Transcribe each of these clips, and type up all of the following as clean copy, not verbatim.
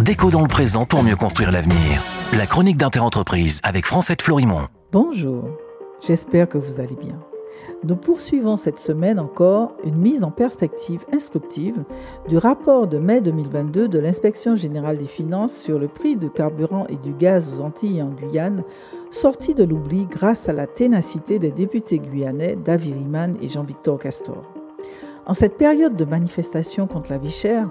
Déco dans le présent pour mieux construire l'avenir. La chronique d'Interentreprise avec Francette Florimond. Bonjour, j'espère que vous allez bien. Nous poursuivons cette semaine encore une mise en perspective instructive du rapport de mai 2022 de l'Inspection générale des finances sur le prix du carburant et du gaz aux Antilles et en Guyane, sorti de l'oubli grâce à la ténacité des députés guyanais David Riemann et Jean-Victor Castor. En cette période de manifestation contre la vie chère,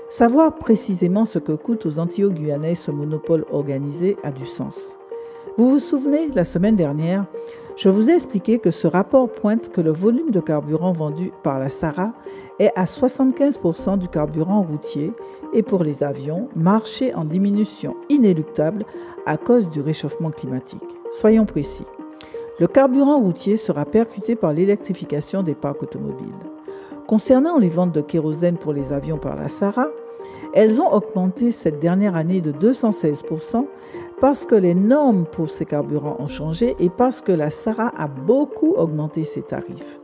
savoir précisément ce que coûte aux Antillo-Guyanais ce monopole organisé a du sens. Vous vous souvenez, la semaine dernière, je vous ai expliqué que ce rapport pointe que le volume de carburant vendu par la SARA est à 75% du carburant routier et pour les avions, marché en diminution inéluctable à cause du réchauffement climatique. Soyons précis. Le carburant routier sera percuté par l'électrification des parcs automobiles. Concernant les ventes de kérosène pour les avions par la SARA, elles ont augmenté cette dernière année de 216% parce que les normes pour ces carburants ont changé et parce que la SARA a beaucoup augmenté ses tarifs.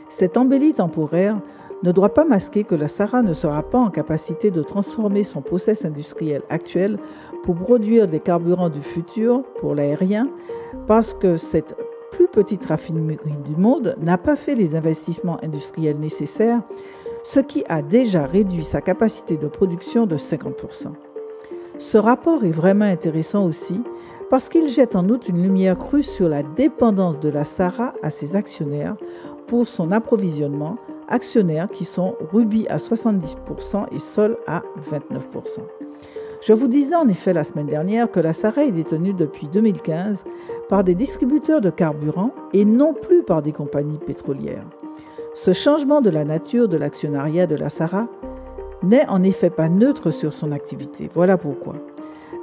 Cette embellie temporaire ne doit pas masquer que la SARA ne sera pas en capacité de transformer son process industriel actuel pour produire des carburants du futur pour l'aérien parce que cette plus petite raffinerie du monde n'a pas fait les investissements industriels nécessaires, ce qui a déjà réduit sa capacité de production de 50%. Ce rapport est vraiment intéressant aussi parce qu'il jette en outre une lumière crue sur la dépendance de la SARA à ses actionnaires pour son approvisionnement, actionnaires qui sont Rubis à 70% et Sol à 29%. Je vous disais en effet la semaine dernière que la SARA est détenue depuis 2015 par des distributeurs de carburant et non plus par des compagnies pétrolières. Ce changement de la nature de l'actionnariat de la SARA n'est en effet pas neutre sur son activité. Voilà pourquoi.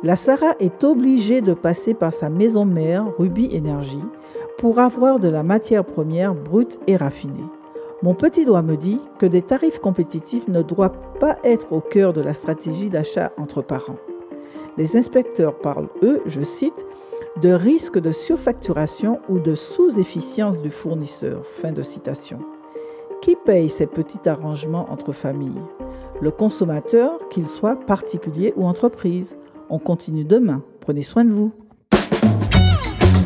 La SARA est obligée de passer par sa maison mère, Rubis Énergie, pour avoir de la matière première brute et raffinée. Mon petit doigt me dit que des tarifs compétitifs ne doivent pas être au cœur de la stratégie d'achat entre parents. Les inspecteurs parlent, eux, je cite, de risque de surfacturation ou de sous-efficience du fournisseur. Fin de citation. Qui paye ces petits arrangements entre familles ? Le consommateur, qu'il soit particulier ou entreprise. On continue demain. Prenez soin de vous.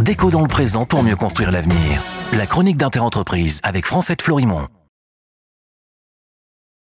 Déco dans le présent pour mieux construire l'avenir. La chronique d'Interentreprise avec Francette Florimond.